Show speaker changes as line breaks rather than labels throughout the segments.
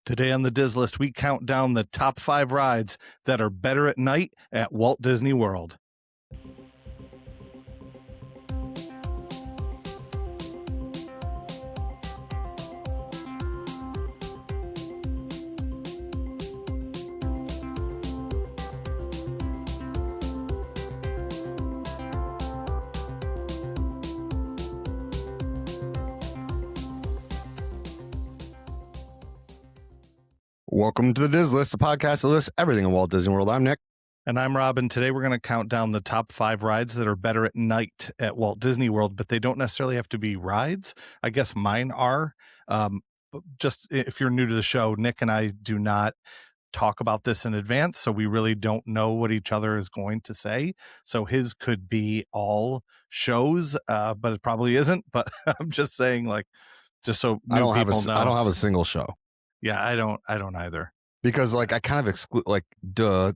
Today on the Diz List, we count down the top 5 rides that are better at night at Walt Disney World.
Welcome to the Diz List, a podcast that lists everything in Walt Disney World. I'm Nick.
And I'm Robin. Today we're going to count down the top 5 rides that are better at night at Walt Disney World, but they don't necessarily have to be rides. I guess mine are. Just if you're new to the show, Nick and I do not talk about this in advance, so we really don't know what each other is going to say. So his could be all shows, but it probably isn't. But I'm just saying, like, just so
I don't have a single show.
Yeah, I don't either.
Because I kind of exclude,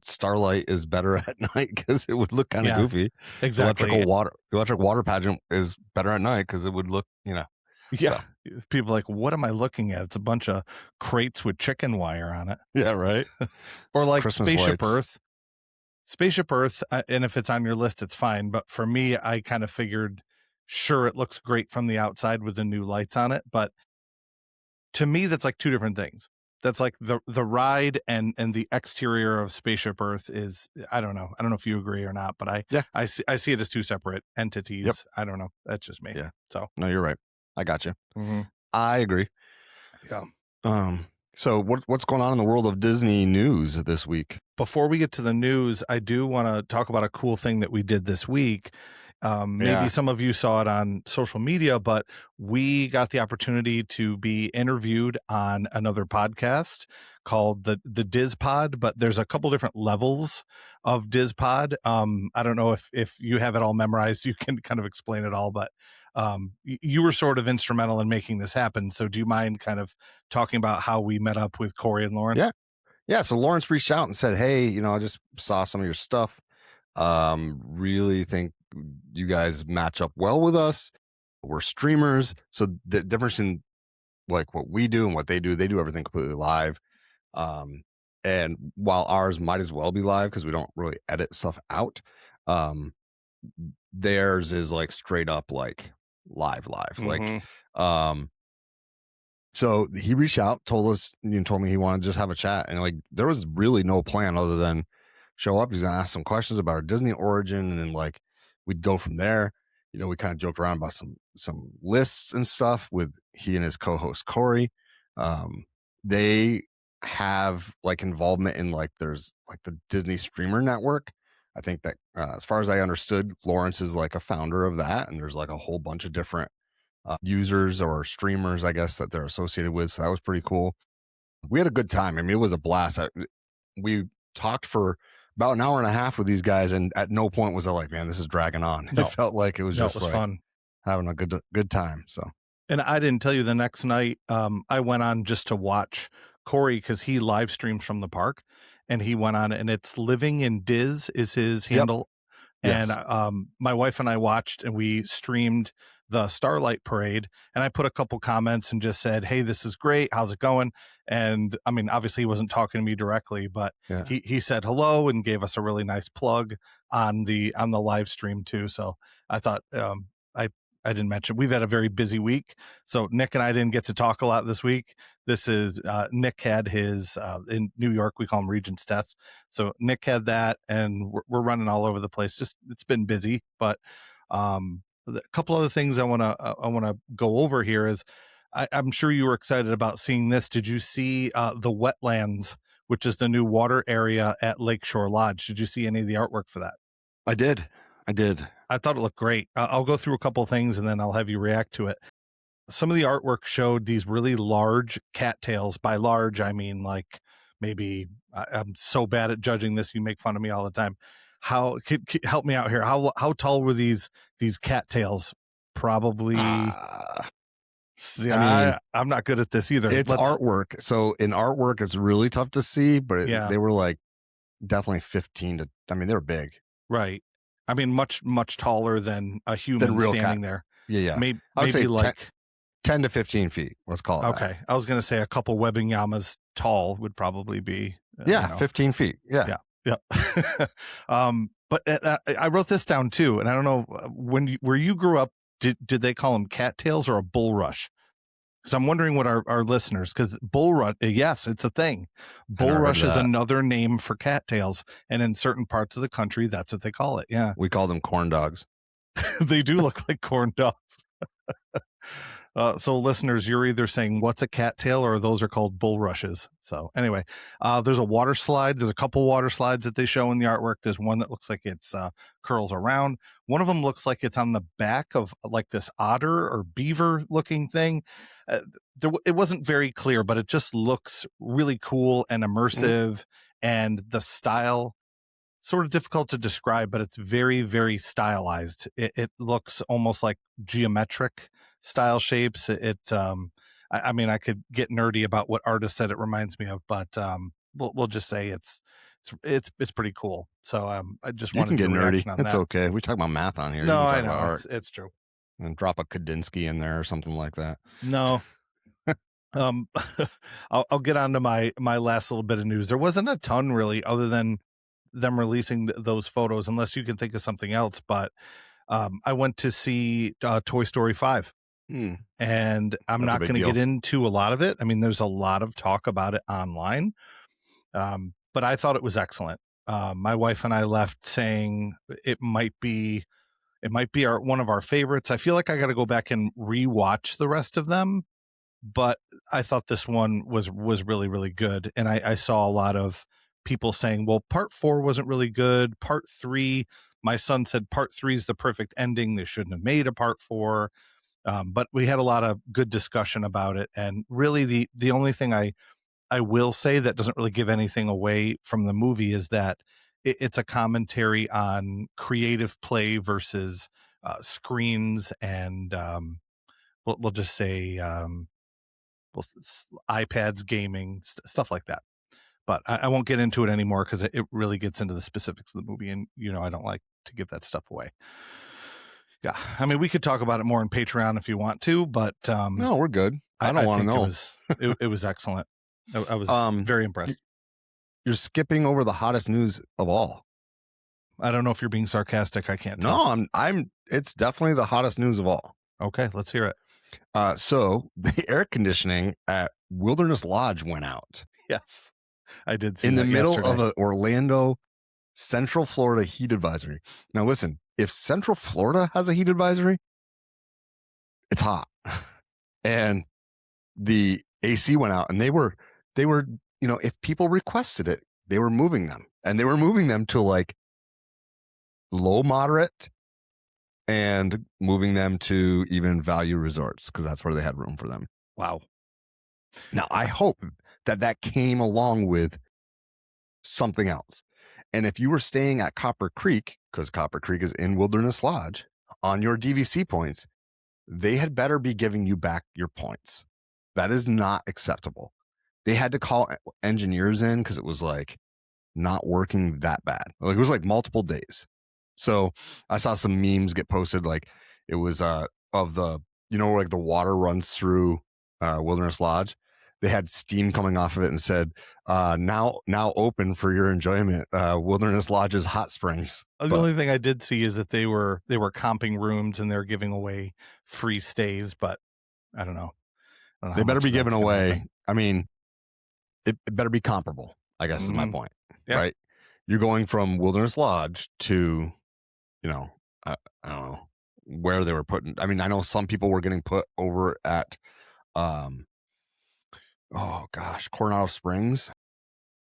Starlight is better at night because it would look kind of goofy.
Exactly.
The electric water pageant is better at night because it would look,
Yeah.
So.
People are like, what am I looking at? It's a bunch of crates with chicken wire on it.
Yeah, right.
Or like
Christmas
Spaceship
lights.
Earth. Spaceship Earth, and if it's on your list, it's fine. But for me, I kind of figured, sure, it looks great from the outside with the new lights on it. But to me, that's like two different things. That's like the ride and the exterior of Spaceship Earth is, I don't know if you agree or not, but I see it as two separate entities.
Yep.
I don't know. That's just me.
Yeah.
So
No, you're right. I got you.
Mm-hmm.
I agree.
Yeah.
So what's going on in the world of Disney news this week?
Before we get to the news, I do want to talk about a cool thing that we did this week. Maybe some of you saw it on social media, but we got the opportunity to be interviewed on another podcast called the Diz Pod, but there's a couple different levels of Diz Pod. I don't know if you have it all memorized, you can kind of explain it all, but you were sort of instrumental in making this happen. So do you mind kind of talking about how we met up with Corey and Lawrence?
Yeah. So Lawrence reached out and said, hey, I just saw some of your stuff. Really think you guys match up well with us. We're streamers. So the difference in like what we do and what they do everything completely live. And while ours might as well be live because we don't really edit stuff out, theirs is like straight up like live.
Mm-hmm.
So he reached out, told me he wanted to just have a chat, and like there was really no plan other than show up. He's gonna ask some questions about our Disney origin, and then like we'd go from there. We kind of joked around about some lists and stuff with he and his co-host Corey. They have like involvement in like there's like the Disney Streamer Network. I think that as far as I understood, Lawrence is like a founder of that, and there's like a whole bunch of different users or streamers, I guess, that they're associated with. So that was pretty cool. We had a good time. I mean, it was a blast. We talked for about an hour and a half with these guys, and at no point was I like, man, this is dragging on.
No.
It felt like it was just like
fun,
having a good time. So,
and I didn't tell you the next night, I went on just to watch Corey because he live streams from the park, and he went on, and it's Living in Diz is his handle.
Yes.
And my wife and I watched, and we streamed the Starlight Parade, and I put a couple comments and just said, hey, this is great, how's it going? And I mean, obviously he wasn't talking to me directly, but he said hello and gave us a really nice plug on the live stream too. So I thought I didn't mention we've had a very busy week, so Nick and I didn't get to talk a lot this week. This is Nick had his in New York, we call them Regents tests, so Nick had that, and we're running all over the place. Just it's been busy, but a couple other things I want to go over here is I'm sure you were excited about seeing this. Did you see the wetlands, which is the new water area at Lakeshore Lodge? Did you see any of the artwork for that?
I did.
I thought it looked great. I'll go through a couple of things and then I'll have you react to it. Some of the artwork showed these really large cattails. By large, I mean like maybe I'm so bad at judging this. You make fun of me all the time. How help me out here? How tall were these cattails? Probably. I'm not good at this either.
It's artwork. So in artwork, it's really tough to see, but they were like definitely 15 to. I mean, they were big.
Right. I mean, much taller than a human standing there.
Yeah.
Maybe
I would say
like
10 to 15 feet. Let's call it that.
Okay. I was going to say a couple webbing yamas tall would probably be,
Yeah, 15 feet. Yeah.
Yeah. But I wrote this down too, and I don't know where you grew up. Did they call them cattails or a bulrush? Because I'm wondering what our listeners, because bulrush, yes, it's a thing. Bulrush is another name for cattails, and in certain parts of the country, that's what they call it. Yeah,
we call them corn dogs.
They do look like corn dogs. So listeners, you're either saying what's a cattail or those are called bulrushes. So anyway, there's a water slide. There's a couple water slides that they show in the artwork. There's one that looks like it's curls around. One of them looks like it's on the back of like this otter or beaver looking thing. It wasn't very clear, but it just looks really cool and immersive. And the style, sort of difficult to describe, but it's very, very stylized. It looks almost like geometric style shapes. I mean, I could get nerdy about what artist said it reminds me of, but we'll just say it's pretty cool. So I just want to get nerdy.
It's okay. We talk about math on here.
No, I know it's true.
And drop a Kandinsky in there or something like that.
No. I'll get on to my last little bit of news. There wasn't a ton really, other than them releasing those photos, unless you can think of something else. But I went to see Toy Story 5. And I'm not going to get into a lot of it. I mean, there's a lot of talk about it online, but I thought it was excellent. My wife and I left saying it might be one of our favorites. I feel like I got to go back and rewatch the rest of them, but I thought this one was really, really good. And I saw a lot of people saying, well, part 4 wasn't really good. Part 3, my son said part 3 is the perfect ending. They shouldn't have made a part 4. But we had a lot of good discussion about it. And really the only thing I will say that doesn't really give anything away from the movie is that it's a commentary on creative play versus screens and we'll just say iPads, gaming, stuff like that. But I won't get into it anymore because it really gets into the specifics of the movie. And, I don't like to give that stuff away. Yeah, I mean, we could talk about it more on Patreon if you want to, but
no, we're good. I don't want to
know. It was excellent. I was very impressed.
You're skipping over the hottest news of all.
I don't know if you're being sarcastic. I can't tell.
No, I'm. It's definitely the hottest news of all.
Okay, let's hear it.
So the air conditioning at Wilderness Lodge went out.
Yes, I did see
in
that
the middle
yesterday.
of an Orlando, Central Florida heat advisory. Now, listen. If Central Florida has a heat advisory, it's hot. And the AC went out and they were, if people requested it, they were moving them, and they were moving them to like low, moderate, and moving them to even value resorts, because that's where they had room for them.
Wow.
Now, I hope that came along with something else. And if you were staying at Copper Creek, because Copper Creek is in Wilderness Lodge, on your DVC points, they had better be giving you back your points. That is not acceptable. They had to call engineers in because it was like not working that bad. Like it was like multiple days. So I saw some memes get posted, like it was of the, like the water runs through Wilderness Lodge. They had steam coming off of it and said, now open for your enjoyment, Wilderness Lodge's hot springs.
The only thing I did see is that they were comping rooms and they're giving away free stays, but I don't know.
They better be giving away. I mean, it better be comparable, I guess is my point. Yeah. Right? You're going from Wilderness Lodge to, I don't know where they were putting. I mean, I know some people were getting put over at, Coronado Springs,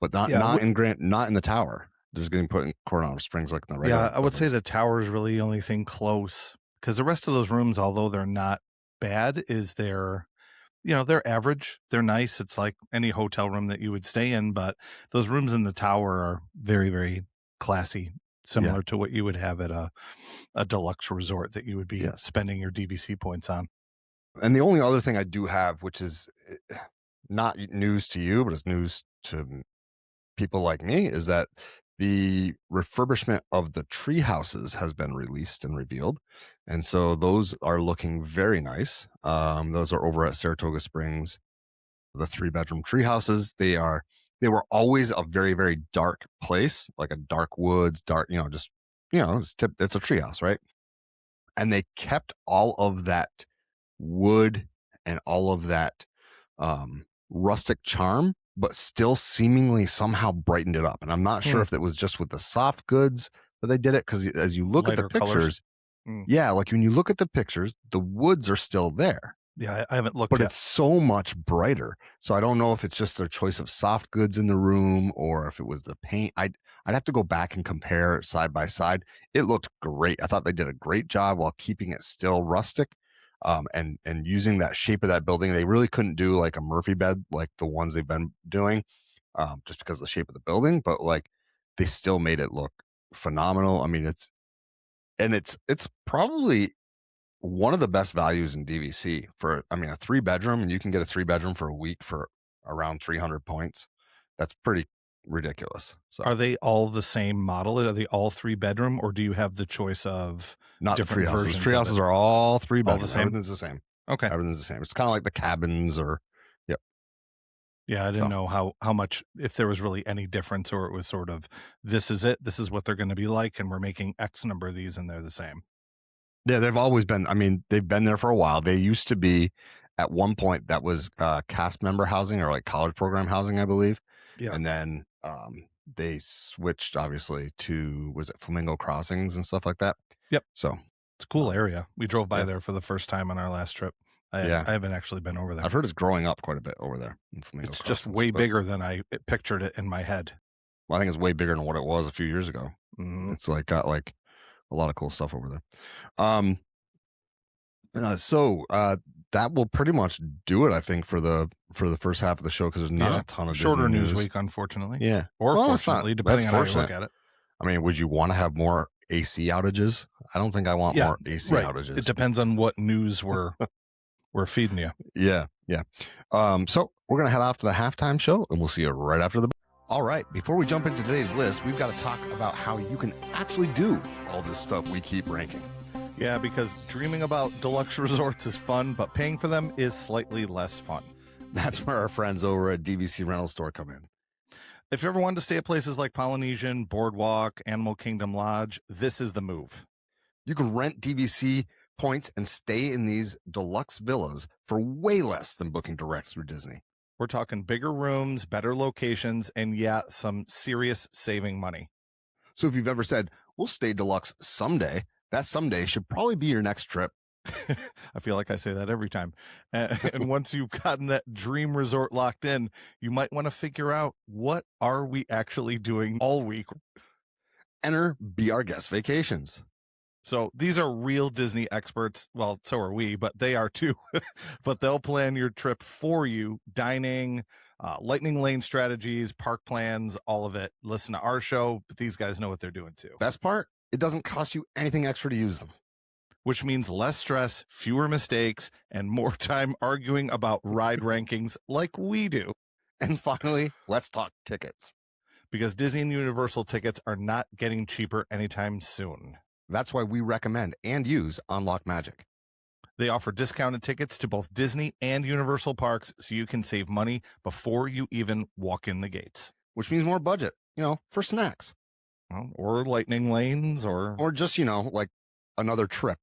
but not in the tower. They're just getting put in Coronado Springs like in the regular.
Yeah, I would say the tower is really the only thing close, because the rest of those rooms, although they're not bad, they're average. They're nice. It's like any hotel room that you would stay in, but those rooms in the tower are very, very classy, similar to what you would have at a deluxe resort that you would be spending your DVC points on.
And the only other thing I do have, which is not news to you, but it's news to people like me, is that The refurbishment of the tree houses has been released and revealed, and so those are looking very nice. Those are over at Saratoga Springs. The 3-bedroom tree houses. They were always a very, very dark place, like a dark woods, dark, just it's a tree house, right? And they kept all of that wood and all of that rustic charm, but still seemingly somehow brightened it up. And I'm not sure if it was just with the soft goods that they did it, because as you look at the
Lighter colors.
pictures, yeah, like when you look at the pictures, the woods are still there.
Yeah, I haven't looked
But
yet.
it's so much brighter. So I don't know if it's just their choice of soft goods in the room or if it was the paint. I'd have to go back and compare side by side. It looked great. I thought they did a great job while keeping it still rustic, and using that shape of that building. They really couldn't do like a Murphy bed like the ones they've been doing, just because of the shape of the building. But like they still made it look phenomenal. I mean, it's probably one of the best values in DVC for, I mean, a 3-bedroom, and you can get a 3-bedroom for a week for around 300 points. That's pretty ridiculous. So
Are they all the same model? Are they all 3-bedroom, or do you have the choice of
not
different
the tree houses.
versions?
Tree
of
houses
it?
are all 3-bedroom.
same?
Everything's the same.
Okay.
Everything's the same. It's kind of like the cabins or, yep.
Yeah, I didn't know how much, if there was really any difference, or it was sort of, this is it, this is what they're going to be like, and we're making X number of these and they're the same.
Yeah, they've always been. I mean, they've been there for a while. They used to be, at one point, that was cast member housing or like college program housing, I believe.
Yeah.
And then they switched, obviously, to, was it Flamingo Crossings and stuff like that?
Yep.
So
it's a cool area. We drove by there for the first time on our last trip. I haven't actually been over there.
I've heard it's growing up quite a bit over there in Flamingo
It's
Crossings,
just way bigger than I pictured it in my head.
Well, I think it's way bigger than what it was a few years ago.
Mm-hmm.
It's like got like a lot of cool stuff over there. So that will pretty much do it, I think, for the first half of the show, because there's not a ton of
shorter
Disney
news week, unfortunately.
Yeah,
or fortunately, depending on how you look at it.
I mean, would you want to have more AC outages? I don't think I want more AC outages.
It depends on what news we're feeding you.
Yeah. So we're gonna head off to the halftime show, and we'll see you right after the. All right. Before we jump into today's list, we've got to talk about how you can actually do all this stuff we keep ranking.
Yeah, because dreaming about deluxe resorts is fun, but paying for them is slightly less fun.
That's where our friends over at DVC Rental Store come in.
If you ever wanted to stay at places like Polynesian, Boardwalk, Animal Kingdom Lodge, this is the move.
You can rent DVC points and stay in these deluxe villas for way less than booking direct through Disney.
We're talking bigger rooms, better locations, and some serious saving money.
So if you've ever said, we'll stay deluxe someday, that someday should probably be your next trip.
I feel like I say that every time. And once you've gotten that dream resort locked in, you might want to figure out, what are we actually doing all week?
Enter Be Our Guest Vacations.
So these are real Disney experts. Well, so are we, but they are too. But they'll plan your trip for you: dining, lightning lane strategies, park plans, all of it. Listen to our show, but these guys know what they're doing too.
Best part, it doesn't cost you anything extra to use them.
Which means less stress, fewer mistakes, and more time arguing about ride rankings like we do.
And finally, let's talk tickets.
Because Disney and Universal tickets are not getting cheaper anytime soon.
That's why we recommend and use Unlock Magic.
They offer discounted tickets to both Disney and Universal parks, so you can save money before you even walk in the gates.
Which means more budget, for snacks.
Or lightning lanes,
or just, like another trip.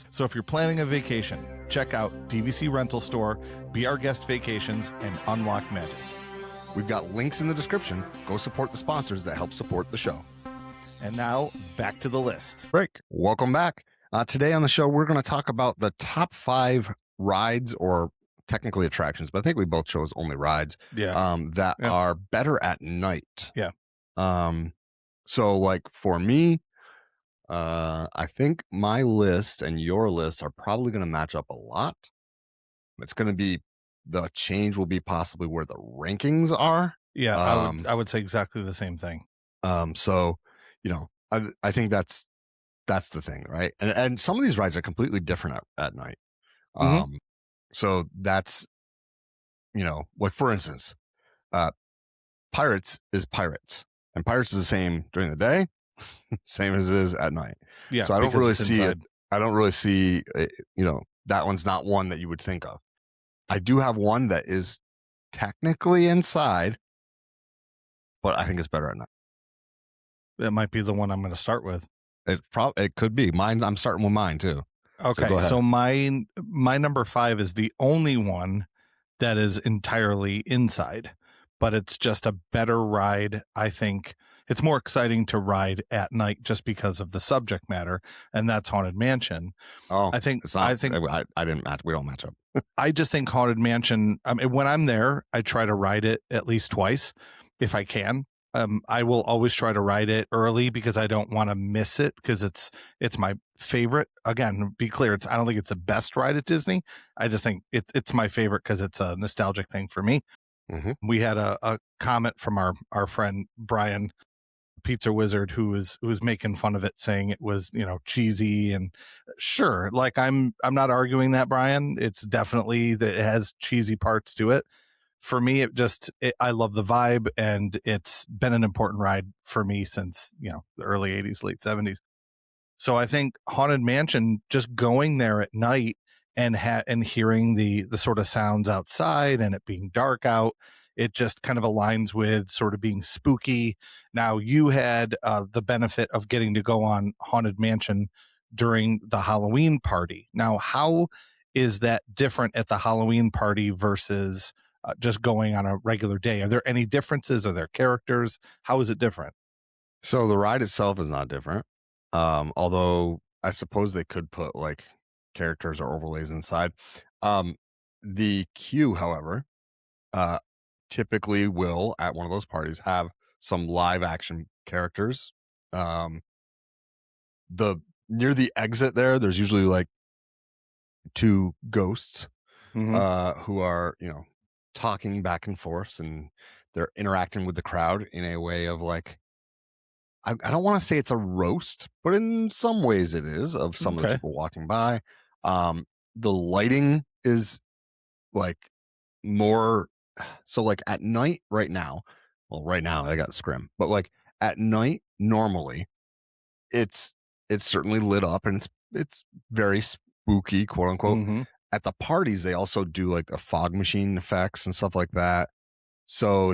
So if you're planning a vacation, check out DVC Rental Store, Be Our Guest Vacations, and Unlock Magic.
We've got links in the description. Go support the sponsors that help support the show.
And now, back to the list.
Break. Welcome back. Today on the show, we're going to talk about the top 5 rides, or technically attractions, but I think we both chose only rides. That are better at night.
Yeah.
So, like, for me, I think my list and your list are probably going to match up a lot. It's going to be, the change will be possibly where the rankings are.
Yeah, I would say exactly the same thing.
So, I think that's the thing, right? And some of these rides are completely different at night. So that's, like, for instance, Pirates is Pirates, And Pirates is the same during the day, same as it is at night.
Yeah,
So I don't
because
really
it's
see it.
inside.
I don't really see it, that one's not one that you would think of. I do have one that is technically inside, but I think it's better at night.
That might be the one I'm going to start with.
It could be mine. I'm starting with mine too.
Okay,
So
my number 5 is the only one that is entirely inside, but it's just a better ride. I think it's more exciting to ride at night just because of the subject matter, and that's Haunted Mansion.
oh,
I think
it's not. I didn't match. We don't match up.
I just think Haunted Mansion, I mean, when I'm there, I try to ride it at least twice if I can. I will always try to ride it early because I don't want to miss it because it's my favorite. Again, be clear, I don't think it's the best ride at Disney. I just think it's my favorite because it's a nostalgic thing for me.
Mhm.
We had a comment from our friend Brian, Pizza Wizard, who was making fun of it, saying it was, cheesy. And sure, like I'm not arguing that, Brian. It's definitely that it has cheesy parts to it. For me, I love the vibe, and it's been an important ride for me since the early 80s, late 70s. So I think Haunted Mansion, just going there at night and and hearing the sort of sounds outside and it being dark out, it just kind of aligns with sort of being spooky. Now you had the benefit of getting to go on Haunted Mansion during the Halloween party. Now, how is that different at the Halloween party versus just going on a regular day? Are there any differences? Are there characters? How is it different?
So the ride itself is not different. Although I suppose they could put like characters or overlays inside. Um, the queue, however, uh, typically will at one of those parties have some live action characters. The Near the exit there's usually like two ghosts who are talking back and forth, and they're interacting with the crowd in a way of like I don't want to say it's a roast, but in some ways it is of some of the
Okay.
people walking by. The lighting is like more so like at night right now. Well, right now I got scrim, but like at night normally it's certainly lit up and it's very spooky, quote unquote.
Mm-hmm.
At the parties they also do like the fog machine effects and stuff like that. So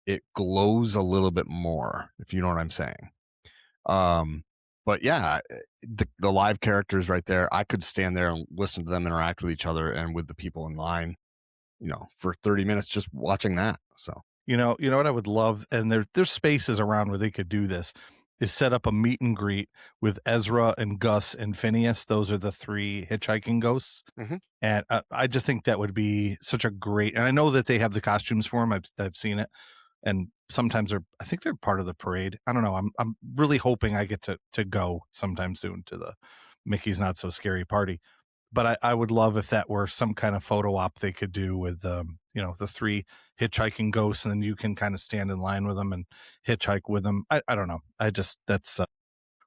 it glows a little bit more, if you know what I'm saying. But yeah, the live characters right there, I could stand there and listen to them interact with each other and with the people in line, for 30 minutes just watching that. So
You know what I would love, and there's spaces around where they could do this, is set up a meet and greet with Ezra and Gus and Phineas. Those are the 3 hitchhiking ghosts.
Mhm.
And I just think that would be such a great, and I know that they have the costumes for them. I've seen it, and sometimes I think they're part of the parade. I don't know. I'm really hoping I get to go sometime soon to the Mickey's Not So Scary party. But I would love if that were some kind of photo op they could do with the 3 hitchhiking ghosts, and then you can kind of stand in line with them and hitchhike with them. I don't know. That's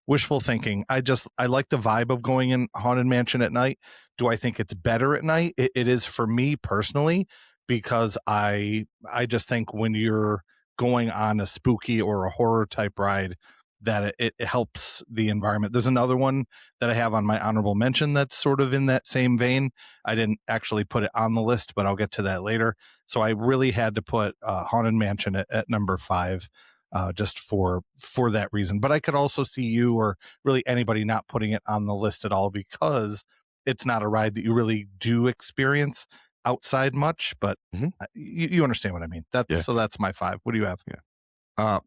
wishful thinking. I like the vibe of going in Haunted Mansion at night. Do I think it's better at night? It is for me personally, because I just think when you're going on a spooky or a horror type ride, that it helps the environment. There's another one that I have on my honorable mention that's sort of in that same vein. I didn't actually put it on the list, but I'll get to that later. So I really had to put Haunted Mansion at number 5. Just for that reason. But I could also see you or really anybody not putting it on the list at all because it's not a ride that you really do experience outside much. But
Mhm.
you understand what I mean.
Yeah.
So that's my 5. What do you have?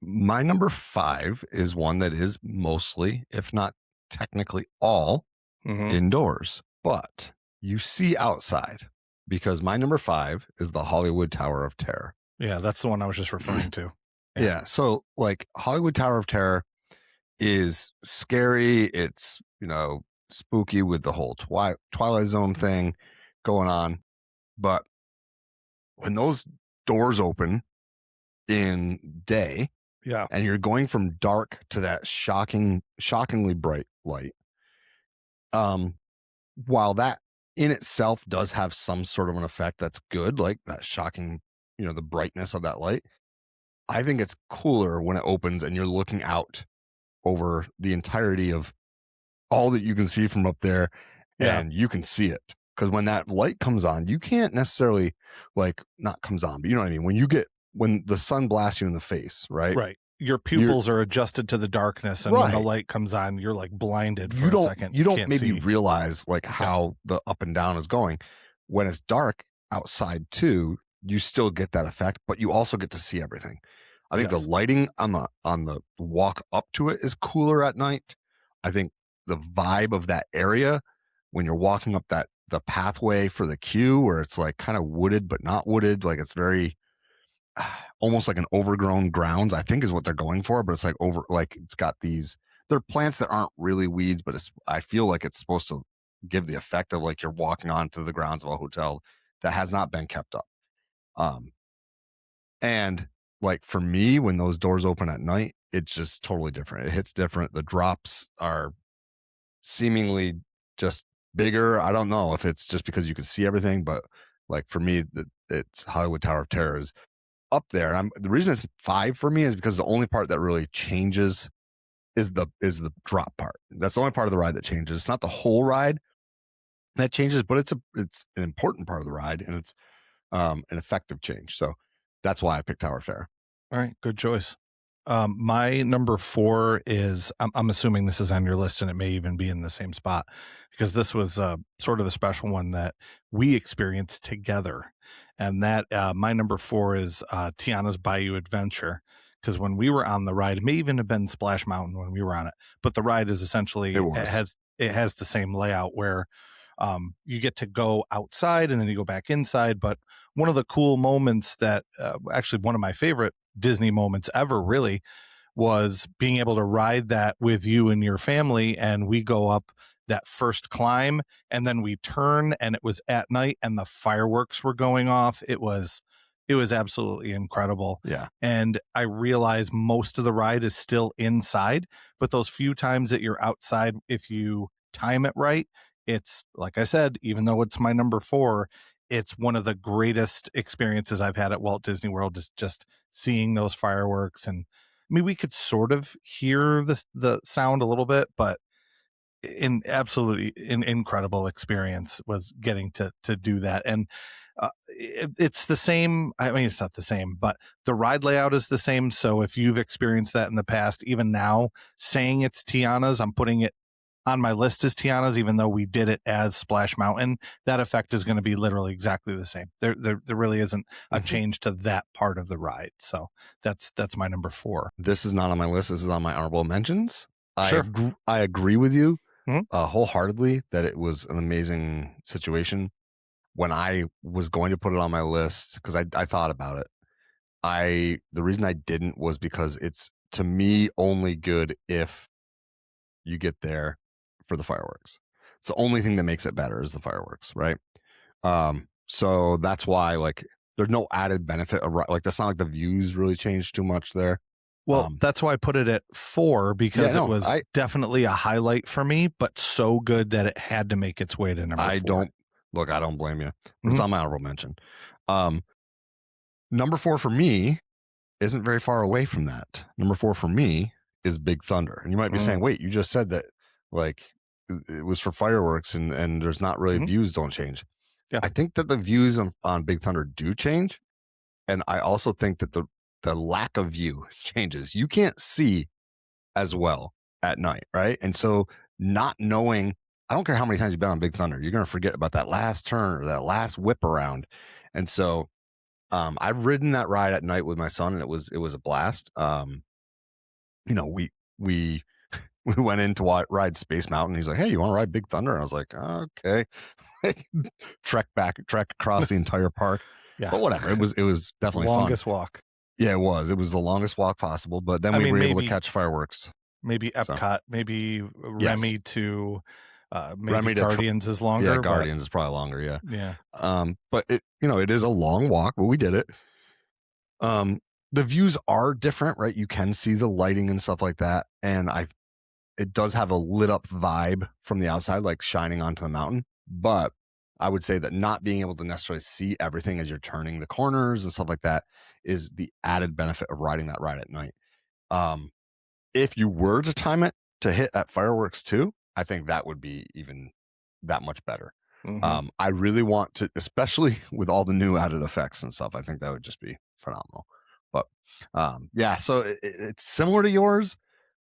My number 5 is one that is mostly, if not technically all,
Mm-hmm.
indoors, but you see outside, because my number 5 is the Hollywood Tower of Terror.
Yeah, that's the one I was just referring to.
Yeah. So like Hollywood Tower of Terror is scary. It's, spooky with the whole Twilight Zone thing going on. But when those doors open in day
Yeah.
and you're going from dark to that shockingly bright light, while that in itself does have some sort of an effect that's good, like that shocking, the brightness of that light, I think it's cooler when it opens and you're looking out over the entirety of all that you can see from up there,
Yeah.
and you can see it. Because when that light comes on, you can't necessarily, like, not comes on, but you know what I mean? When the sun blasts you in the face, right?
Right. Your
You're
pupils are adjusted to the darkness, and when the
right.
light comes on, you're like blinded for a second.
You don't
Can't
maybe
see.
realize like
Yeah.
how the up and down is going. When it's dark outside too, you still get that effect, but you also get to see everything. I think the
Yes.
lighting on the walk up to it is cooler at night. I think the vibe of that area when you're walking up the pathway for the queue where it's like kind of wooded but not wooded, like it's very almost like an overgrown grounds, I think is what they're going for, but it's like it's got these, they're plants that aren't really weeds, but I feel like it's supposed to give the effect of like you're walking onto the grounds of a hotel that has not been kept up. Um, and like for me, when those doors open at night, it's just totally different. It hits different. The drops are seemingly just bigger. I don't know if it's just because you can see everything, but like for me, it's Hollywood Tower of Terror is up there. The reason it's 5 for me is because the only part that really changes is the drop part. That's the only part of the ride that changes. It's not the whole ride that changes, but it's an important part of the ride, and it's an effective change. So that's why I picked Tower of Terror.
All right, good choice. My number 4 is I'm assuming this is on your list, and it may even be in the same spot because this was sort of the special one that we experienced together, and that my number 4 is Tiana's Bayou Adventure. Because when we were on the ride, it may even have been Splash Mountain when we were on it, but the ride is essentially it has the same layout where you get to go outside and then you go back inside. But one of the cool moments that actually one of my favorite Disney moments ever really was being able to ride that with you and your family. And we go up that first climb and then we turn, and it was at night and the fireworks were going off. It was absolutely incredible.
Yeah.
And I realize most of the ride is still inside, but those few times that you're outside, if you time it right, it's like I said, even though it's my number 4, it's one of the greatest experiences I've had at Walt Disney World, is just seeing those fireworks. And I mean, we could sort of hear the sound a little bit, but absolutely incredible experience was getting to do that. And it's the same. I mean, it's not the same, but the ride layout is the same. So if you've experienced that in the past, even now saying it's Tiana's, I'm putting it on my list as Tiana's, even though we did it as Splash Mountain, that effect is going to be literally exactly the same. There really isn't a change to that part of the ride. So that's my number 4.
This is not on my list. This is on my honorable mentions.
Sure.
I agree with you
Mhm.
wholeheartedly that it was an amazing situation. When I was going to put it on my list, because I thought about it, the reason I didn't was because it's, to me, only good if you get there for the fireworks. It's the only thing that makes it better is the fireworks, right? So that's why, like, there's no added benefit of, like, that's not like the views really changed too much there.
Well, that's why I put it at 4, because it was definitely a highlight for me, but so good that it had to make its way to number 4.
I don't blame you. But it's on my honorable mention. Number 4 for me isn't very far away from that. Number 4 for me is Big Thunder. And you might be saying, wait, you just said that like it was for fireworks and there's not really views don't change.
Yeah.
I think that the views on Big Thunder do change. And I also think that the lack of view changes. You can't see as well at night, right? And so not knowing, I don't care how many times you've been on Big Thunder, you're going to forget about that last turn or that last whip around. And so I've ridden that ride at night with my son, and it was a blast. You know, we went in to ride Space Mountain. He's like, "Hey, you want to ride Big Thunder?" And I was like, "Okay." trek across the entire park.
Yeah,
but whatever. It was definitely
longest
fun.
walk.
Yeah, it was. It was the longest walk possible. But then we were able to catch fireworks.
Maybe Epcot, maybe Remy to maybe Guardians is longer.
Yeah, Guardians is probably longer. Yeah,
yeah.
But it is a long walk, but we did it. The views are different, right? You can see the lighting and stuff like that, and it does have a lit up vibe from the outside, like shining onto the mountain. But I would say that not being able to necessarily see everything as you're turning the corners and stuff like that is the added benefit of riding that ride at night. Um, if you were to time it to hit at fireworks too, I think that would be even that much better.
Mm-hmm.
I really want to, especially with all the new added effects and stuff. I think that would just be phenomenal. But yeah, so it's similar to yours,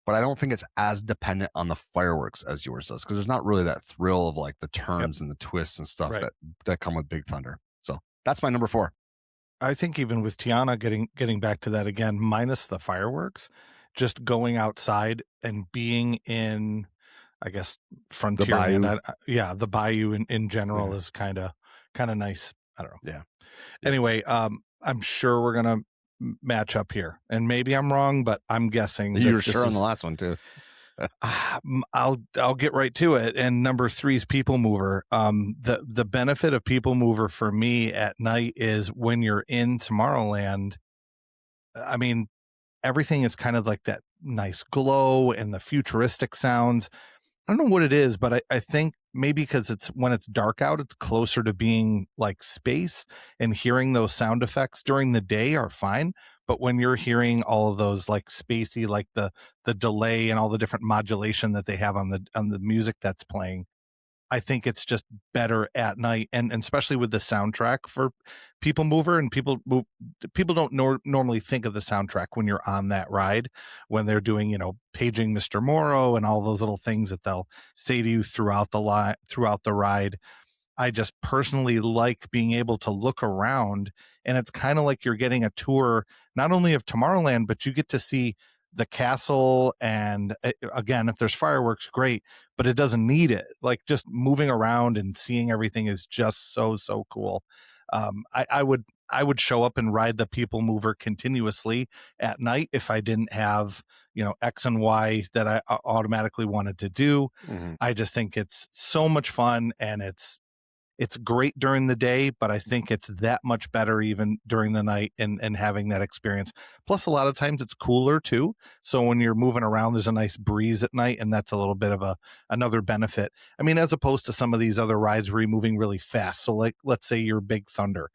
but I don't think it's as dependent on the fireworks as yours does, because there's not really that thrill of like the
Yep.
turns and the twists and stuff
Right.
that come with Big Thunder. So that's my number 4.
I think even with Tiana getting back to that again, minus the fireworks, just going outside and being in, I guess,
The
Frontierland.
Bayou.
Yeah, the Bayou in general
Yeah.
is kind of nice. I don't know.
Yeah.
Anyway, I'm sure we're gonna match up here, and maybe I'm wrong, but I'm guessing
You
that
were
this
sure on
is.
the last one too.
I'll get right to it. And number 3 is People Mover. The benefit of People Mover for me at night is when you're in Tomorrowland. I mean, everything is kind of like that nice glow and the futuristic sounds. I don't know what it is, but I think maybe because it's when it's dark out, it's closer to being like space, and hearing those sound effects during the day are fine. But when you're hearing all of those like spacey, like the delay and all the different modulation that they have on the music that's playing, I think it's just better at night, and especially with the soundtrack for People Mover. And people don't normally think of the soundtrack when you're on that ride, when they're doing, paging Mr. Morrow and all those little things that they'll say to you throughout the ride. I just personally like being able to look around, and it's kind of like you're getting a tour, not only of Tomorrowland, but you get to see the castle. And again, if there's fireworks, great, but it doesn't need it. Like, just moving around and seeing everything is just so cool. I would show up and ride the People Mover continuously at night if I didn't have, X and Y that I automatically wanted to do.
Mm-hmm.
I just think it's so much fun, and it's great during the day, but I think it's that much better even during the night, and having that experience. Plus, a lot of times it's cooler too. So when you're moving around, there's a nice breeze at night, and that's a little bit of another benefit. I mean, as opposed to some of these other rides where you're moving really fast. So like, let's say you're Big Thunder.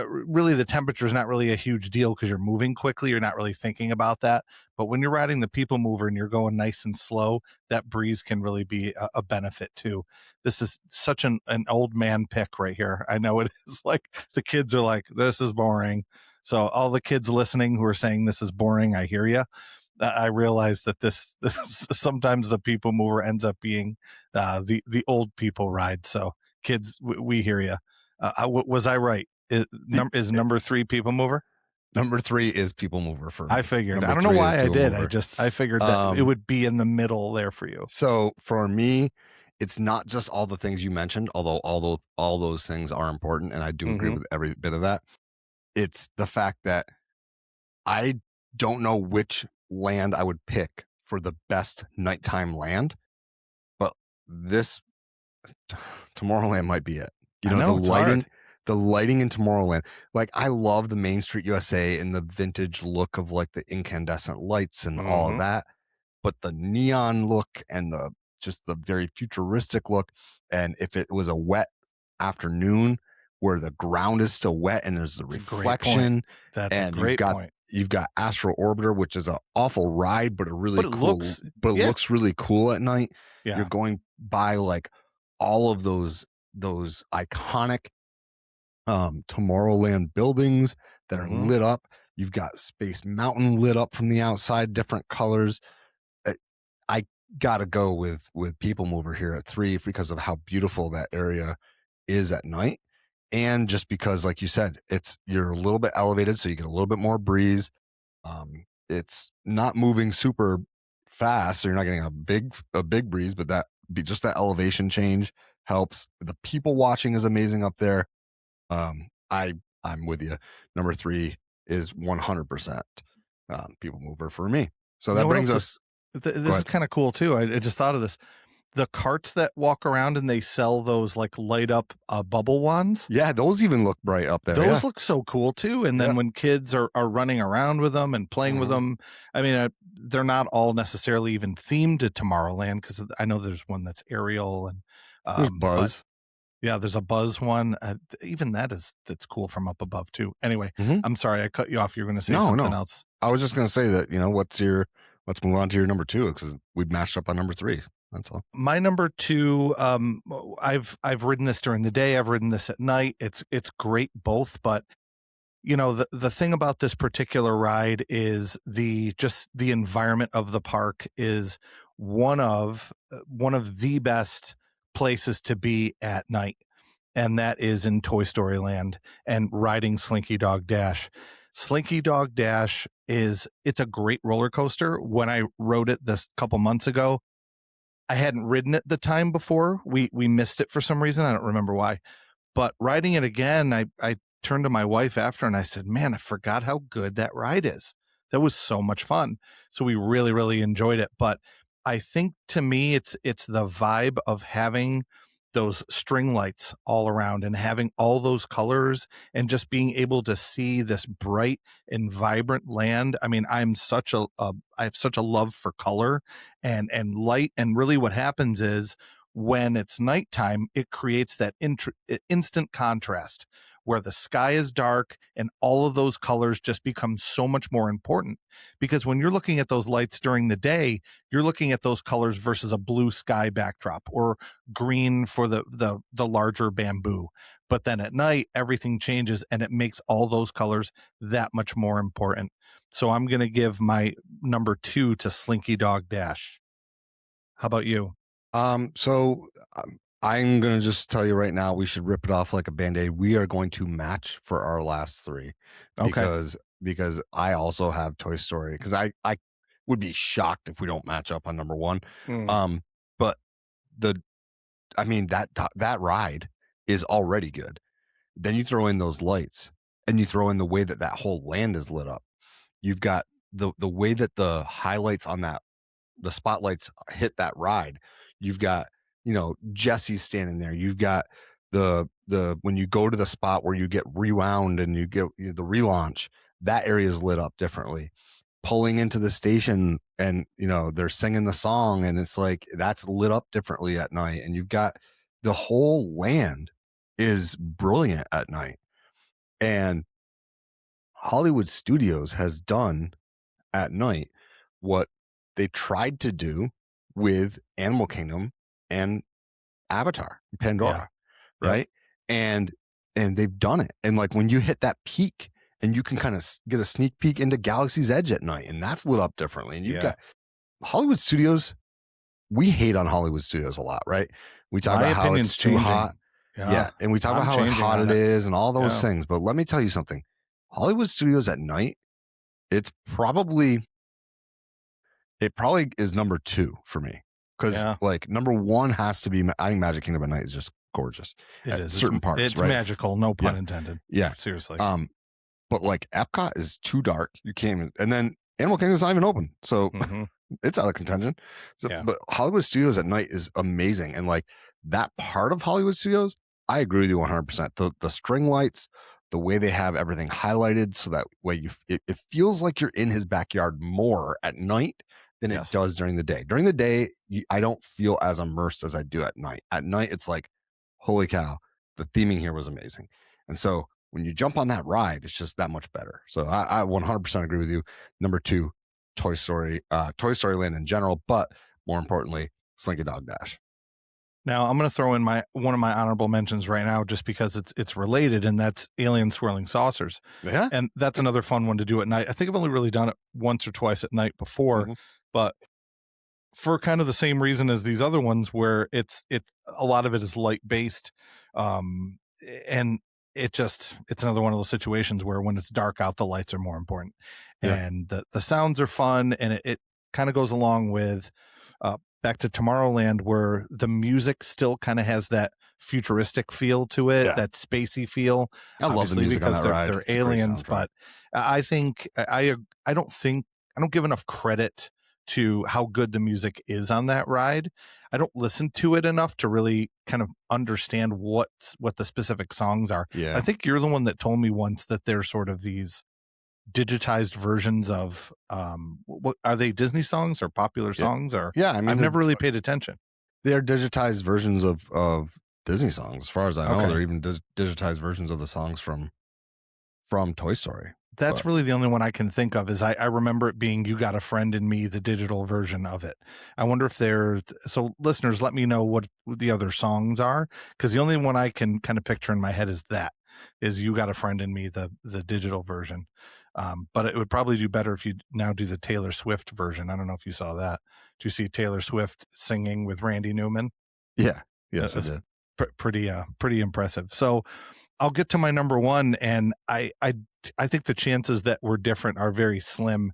Really, the temperature is not really a huge deal because you're moving quickly. You're not really thinking about that. But when you're riding the People Mover and you're going nice and slow, that breeze can really be a benefit too. This is such an old man pick right here. I know it is. Like, the kids are like, this is boring. So all the kids listening who are saying this is boring, I hear you. I realize that this is, sometimes the People Mover ends up being the old people ride. So kids, we hear you. Was I right? Is number 3 People Mover?
Number 3 is People Mover for me.
I figured.
Number
I don't know
3 is
why I
People
did.
Mover.
I figured that it would be in the middle there for you.
So for me, it's not just all the things you mentioned, although all those things are important, and I do agree with every bit of that. It's the fact that I don't know which land I would pick for the best nighttime land, but this Tomorrowland might be it.
I know,
the
it's
lighting,
hard.
the lighting in Tomorrowland. Like, I love the Main Street USA and the vintage look of like the incandescent lights and all of that, but the neon look and just the very futuristic look. And if it was a wet afternoon where the ground is still wet and there's the reflection,
That's
and
a great point.
You've got Astro Orbiter, which is an awful ride, but a really
But it
cool,
looks-
but it
yeah.
looks really cool at night.
Yeah.
You're going by like all of those iconic Tomorrowland buildings that are lit up. You've got Space Mountain lit up from the outside, different colors. I gotta go with People Mover here at 3 because of how beautiful that area is at night, and just because, like you said, you're a little bit elevated, so you get a little bit more breeze. It's not moving super fast, so you're not getting a big breeze, but just that elevation change helps. The people watching is amazing up there. I'm with you. Number 3 is 100% People Mover for me. So that brings us.
This is kind of cool too. I just thought of this. The carts that walk around and they sell those like light up bubble wands.
Yeah, those even look bright up there.
Those look so cool too. And then when kids are running around with them and playing with them, I mean, they're not all necessarily even themed to Tomorrowland, because I know there's one that's Ariel and
there's Buzz.
Yeah, there's a buzz one. Even that's cool from up above too. Anyway,
Mhm.
I'm sorry I cut you off. You're going to say
No,
something
no.
else.
I was just going to say that, let's move on to your number 2 because we matched up on number 3. That's all.
My number 2, I've ridden this during the day. I've ridden this at night. It's great both, but the thing about this particular ride is the environment of the park is one of the best places to be at night, and that is in Toy Story Land and riding Slinky Dog Dash. Slinky Dog Dash it's a great roller coaster. When I rode it this couple months ago, I hadn't ridden it the time before. We missed it for some reason. I don't remember why. But riding it again, I turned to my wife after and I said, "Man, I forgot how good that ride is. That was so much fun." So we really, really enjoyed it. But I think to me, it's the vibe of having those string lights all around and having all those colors and just being able to see this bright and vibrant land. I mean, I have such a love for color and light. And really what happens is when it's nighttime, it creates that instant contrast where the sky is dark and all of those colors just become so much more important. Because when you're looking at those lights during the day, you're looking at those colors versus a blue sky backdrop or green for the larger bamboo. But then at night, everything changes and it makes all those colors that much more important. So I'm going to give my number 2 to Slinky Dog Dash. How about you?
So I'm going to just tell you right now, we should rip it off like a Band-Aid. We are going to match for our last 3
Okay.
because I also have Toy Story because I would be shocked if we don't match up on number 1.
Mm.
But the I mean that ride is already good. Then you throw in those lights and you throw in the way that whole land is lit up. You've got the way that the highlights on the spotlights hit that ride. You've got, Jesse standing there. You've got the when you go to the spot where you get rewound and you get the relaunch, that area is lit up differently. Pulling into the station and they're singing the song and it's like that's lit up differently at night. And you've got the whole land is brilliant at night. And Hollywood Studios has done at night what they tried to do with Animal Kingdom and Avatar,
Yeah.
Pandora,
Yep.
right? And they've done it. And like when you hit that peak and you can kind of get a sneak peek into Galaxy's Edge at night and that's lit up differently. And you've got Hollywood Studios. We hate on Hollywood Studios a lot, right? We talk
My
about how
opinion's
it's too
changing.
hot. Yeah. And we talk about how hot it is and all those things. But let me tell you something. Hollywood Studios at night, it probably is number 2 for me. Because like number 1 has to be, I think Magic Kingdom at night is just gorgeous.
It is.
Certain parts,
it's
right?
magical, no pun intended.
Yeah.
Seriously.
But like Epcot is too dark. You can't even, and then Animal Kingdom's not even open. So it's out of contention. So, but Hollywood Studios at night is amazing. And like that part of Hollywood Studios, I agree with you 100%. The string lights, the way they have everything highlighted so that way it feels like you're in his backyard more at night than it does during the day. During the day, I don't feel as immersed as I do at night. At night, it's like, holy cow, the theming here was amazing. And so when you jump on that ride, it's just that much better. So I 100% agree with you. Number 2, Toy Story Land in general, but more importantly, Slinky Dog Dash.
Now I'm going to throw in one of my honorable mentions right now, just because it's related, and that's Alien Swirling Saucers.
Yeah,
and that's another fun one to do at night. I think I've only really done it once or twice at night before, but for kind of the same reason as these other ones, where it's a lot of it is light based, and it's another one of those situations where when it's dark out, the lights are more important, and the sounds are fun, and it kind of goes along with Back to Tomorrowland, where the music still kind of has that futuristic feel to it, that spacey feel.
I love the music
because
on that ride.
They're aliens, but I think I don't give enough credit to how good the music is on that ride. I don't listen to it enough to really kind of understand what the specific songs are.
Yeah.
I think you're the one that told me once that they're sort of these digitized versions of what are they, Disney songs or popular songs? Or
I mean,
I've never really paid attention.
They're digitized versions of Disney songs. As far as I know,
Okay.
they're even digitized versions of the songs from Toy Story.
That's really the only one I can think of. Is I remember it being "You Got a Friend in Me," the digital version of it. I wonder if so listeners, let me know what the other songs are, because the only one I can kind of picture in my head is "You Got a Friend in Me," the digital version. But it would probably do better if you now do the Taylor Swift version. I don't know if you saw that. Did you see Taylor Swift singing with Randy Newman?
Yeah. Yes, I did.
Pretty impressive. So I'll get to my number one, and I think the chances that we're different are very slim.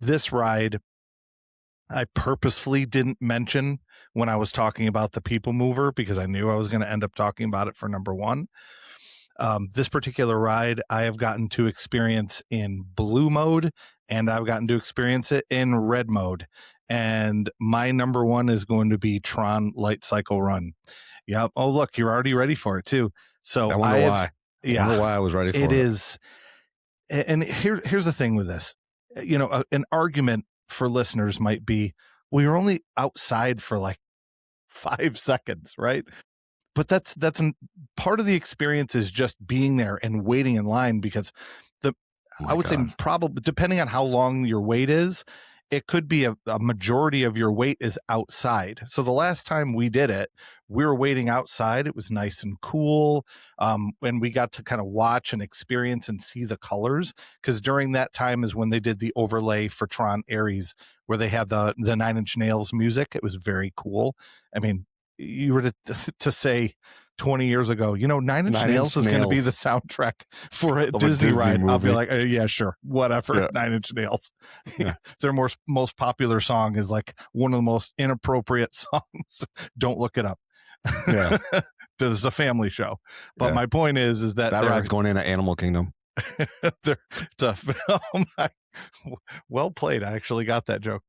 This ride, I purposefully didn't mention when I was talking about the People Mover, because I knew I was going to end up talking about it for number one. This particular ride, I have gotten to experience in blue mode, and I've gotten to experience it in red mode. And my number one is going to be Tron Light Cycle Run. Yep. Oh, look, you're already ready for it too. So
I wonder why.
Yeah,
I wonder why I was ready for it.
It is. And here's the thing with this. An argument for listeners might be, well, you're only outside for like 5 seconds, right? But that's part of the experience is just being there and waiting in line, because I would say probably, depending on how long your wait is, it could be a majority of your wait is outside. So the last time we did it, we were waiting outside. It was nice and cool. And we got to kind of watch and experience and see the colors, because during that time is when they did the overlay for Tron Ares, where they have the Nine Inch Nails music. It was very cool. I mean, you were to say 20 years ago, Nine Inch Nails is going to be the soundtrack for a Disney ride. Movie. I'll be like, yeah, sure, whatever. Yeah. Nine Inch Nails. Yeah. Their most popular song is like one of the most inappropriate songs. Don't look it up. Yeah. This is a family show. But my point is that
ride's going in at Animal Kingdom.
Well played. I actually got that joke.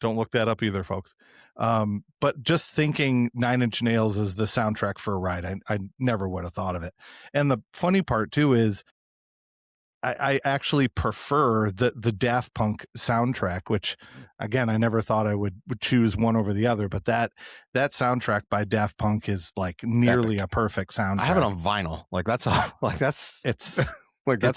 Don't look that up either, folks. But just thinking Nine Inch Nails is the soundtrack for a ride, I never would have thought of it. And the funny part too is I actually prefer the Daft Punk soundtrack, which again, I never thought I would choose one over the other, but that soundtrack by Daft Punk is like nearly a perfect soundtrack.
I have it on vinyl. That's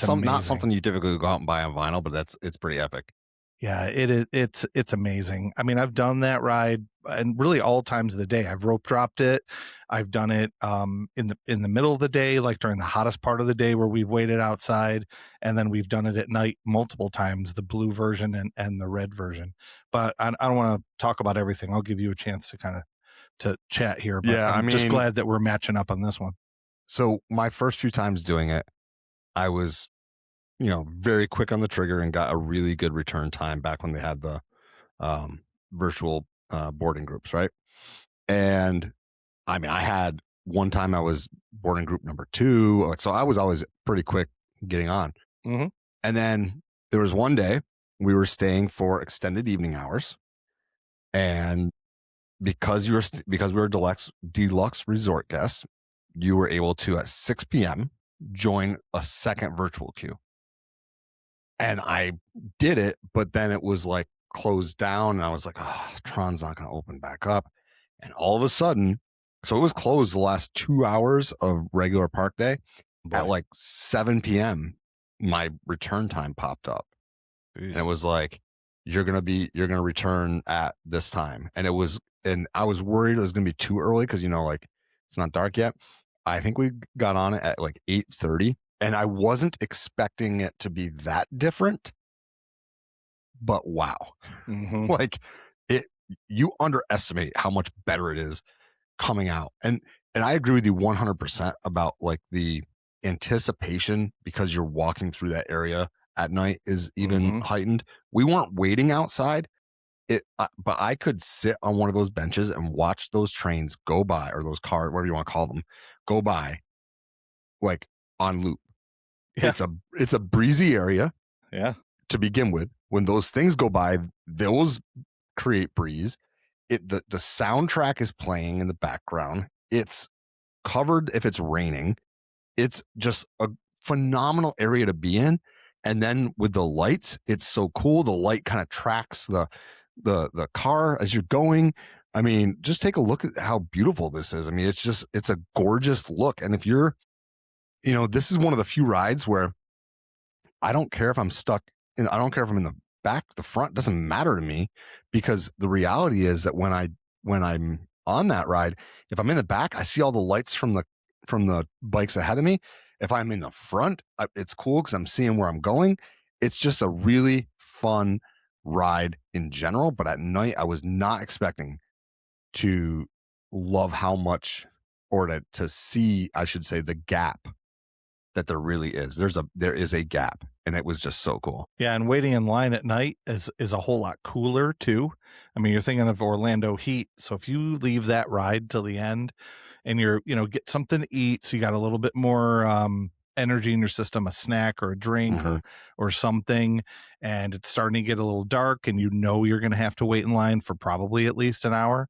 not something you typically go out and buy on vinyl, but it's pretty epic.
Yeah, it is. It's amazing. I mean, I've done that ride, and really all times of the day. I've rope dropped it. I've done it in the middle of the day, like during the hottest part of the day where we've waited outside, and then we've done it at night multiple times, the blue version and the red version. But I don't want to talk about everything. I'll give you a chance to chat here. But yeah, I'm just glad that we're matching up on this one.
So my first few times doing it, I was very quick on the trigger and got a really good return time back when they had the virtual boarding groups, right? And I mean, I had one time I was boarding group number 2, so I was always pretty quick getting on. Mm-hmm. And then there was one day we were staying for extended evening hours, and because we were deluxe resort guests, you were able to at 6 p.m. join a second virtual queue. And I did it, but then it was like closed down, and I was like, oh, Tron's not going to open back up. And all of a sudden, so it was closed the last 2 hours of regular park day. Boy. At like 7 p.m., my return time popped up. Jeez. And it was like, you're going to return at this time. And I was worried it was going to be too early, because, it's not dark yet. I think we got on it at like 8:30. And I wasn't expecting it to be that different, but wow. Mm-hmm. You underestimate how much better it is coming out. And I agree with you 100% about like the anticipation, because you're walking through that area at night is even heightened. We weren't waiting outside, but I could sit on one of those benches and watch those trains go by, or those cars, whatever you want to call them, go by like on loop. Yeah. It's a breezy area.
Yeah.
To begin with, when those things go by, those create breeze. The soundtrack is playing in the background. It's covered if it's raining. It's just a phenomenal area to be in. And then with the lights, it's so cool. The light kind of tracks the car as you're going. I mean, just take a look at how beautiful this is. I mean, it's a gorgeous look. And if you're, this is one of the few rides where I don't care if I'm stuck in, I don't care if I'm in the back, the front, doesn't matter to me, because the reality is that when I'm on that ride, if I'm in the back, I see all the lights from the bikes ahead of me. If I'm in the front, it's cool because I'm seeing where I'm going. It's just a really fun ride in general. But at night, I was not expecting to love how much, or to see, I should say, the gap that there really is. There is a gap, and it was just so cool.
Yeah, and waiting in line at night is a whole lot cooler too. I mean, you're thinking of Orlando heat, so if you leave that ride till the end and you're, get something to eat, so you got a little bit more energy in your system, a snack or a drink
Mm-hmm.
or something, and it's starting to get a little dark and you're going to have to wait in line for probably at least an hour,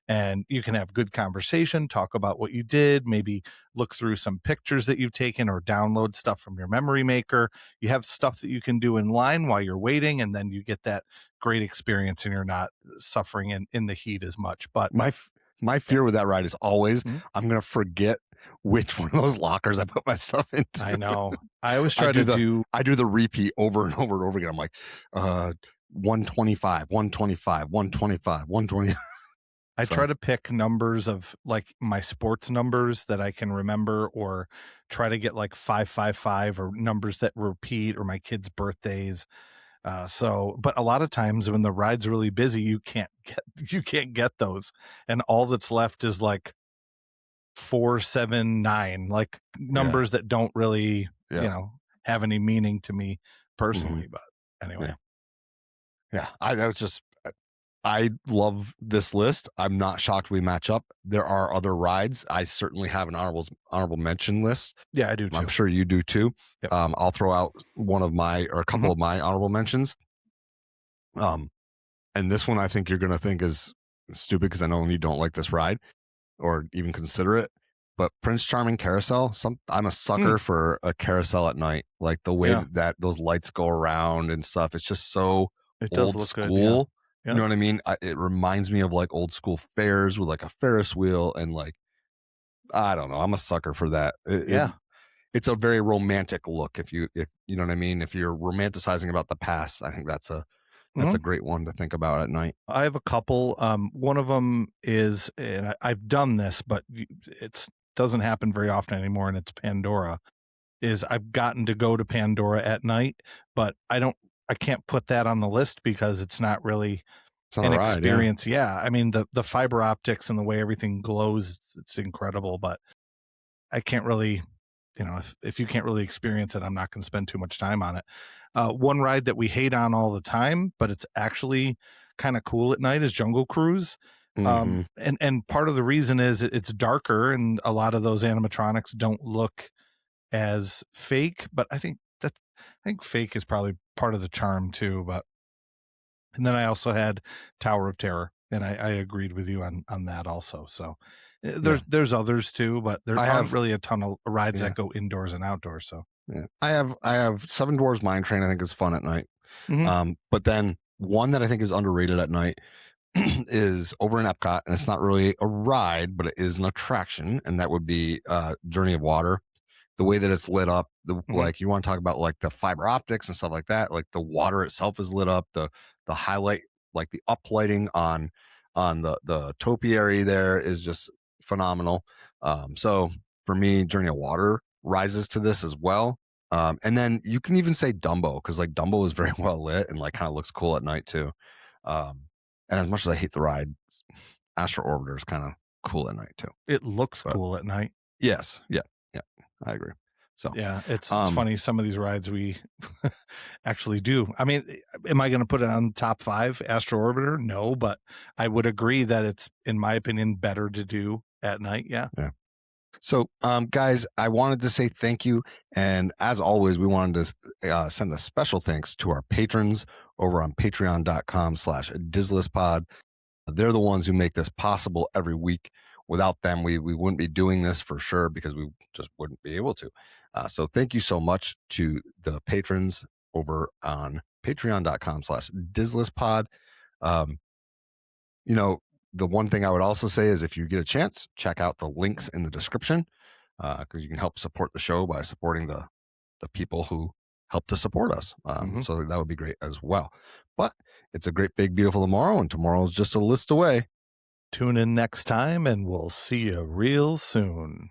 and you can have good conversation, talk about what you did, maybe look through some pictures that you've taken or download stuff from your memory maker. You have stuff that you can do in line while you're waiting, and then you get that great experience and you're not suffering in the heat as much. But
My fear with that ride is always
Mhm.
I'm gonna forget which one of those lockers I put my stuff into.
I know. I always
I
try
do
to do
I do the repeat over and over and over again. I'm like, 125, 125, 125, 120.
I
So
try to pick numbers of like my sports numbers that I can remember, or try to get like 555 or numbers that repeat, or my kids' birthdays. But a lot of times when the ride's really busy, you can't get those, and all that's left is like 479, like
yeah,
numbers that don't really,
yeah,
have any meaning to me
hmm
personally. But anyway,
yeah, yeah. That was just. I love this list. I'm not shocked we match up. There are other rides. I certainly have an honorable mention list.
yeah, I do
I'm
too.
sure you do too.
Yep.
I'll throw out one of my, or a
hmm
couple of my honorable mentions. Um, and this one I think you're going to think is stupid because I know you don't like this ride or even consider it. But Prince Charming Carousel, I'm a
Mm,
sucker for a carousel at night. Like the way
yeah,
that those lights go around and stuff. It's just so
it does
old
look good. Yeah.
school. You
Yep.
know what I mean? It reminds me of like old school fairs with like a Ferris wheel and like, I don't know. I'm a sucker for that.
Yeah.
It's a very romantic look. If you know what I mean, if you're romanticizing about the past, I think that's a
Mhm.
great one to think about at night.
I have a couple. One of them is, and I've done this, but it's doesn't happen very often anymore, and it's Pandora. Is I've gotten to go to Pandora at night, but I can't put that on the list because it's not really
It's not a
an
ride, yeah.
experience. Yeah, I mean the fiber optics and the way everything glows, it's incredible, but I can't really, if you can't really experience it, I'm not going to spend too much time on it. One ride that we hate on all the time, but it's actually kind of cool at night, is Jungle Cruise.
Mm-hmm.
And part of the reason is it's darker, and a lot of those animatronics don't look as fake. But I think fake is probably part of the charm too. But and then I also had Tower of Terror, and I agreed with you on that also. So
Yeah.
there's others too, but there
I
aren't
have
really a ton of rides
yeah.
that go indoors and outdoors. So
Yeah. I have Seven Dwarfs Mine Train, I think is fun at night.
Mhm.
But then one that I think is underrated at night is over in Epcot, and it's not really a ride, but it is an attraction, and that would be Journey of Water. The way that it's lit up,
Mhm.
like you want to talk about like the fiber optics and stuff like that, like the water itself is lit up, the highlight, like the uplighting on the topiary there is just phenomenal. So for me, Journey of Water rises to this as well. And then you can even say Dumbo, because like Dumbo is very well lit and like kind of looks cool at night too. Um, and as much as I hate the ride, Astro Orbiter is kind of cool at night too.
It looks
But
cool at night.
yes, yeah, yeah, I agree. So,
Yeah, it's
um,
funny, some of these rides we actually do. I mean, am I going to put it on top 5, Astro Orbiter? No, but I would agree that it's, in my opinion, better to do at night. Yeah.
yeah. So, guys, I wanted to say thank you, and as always, we wanted to send a special thanks to our patrons over on Patreon.com/DizListPod. They're the ones who make this possible every week. Without them, we wouldn't be doing this for sure, because we just wouldn't be able to. So thank you so much to the patrons over on Patreon.com/DizListPod. Um, you know, the one thing I would also say is if you get a chance, check out the links in the description, because you can help support the show by supporting the people who help to support us. So that would be great as well. But it's a great, big, beautiful tomorrow, and tomorrow's just a list away.
Tune in next time, and we'll see you real soon.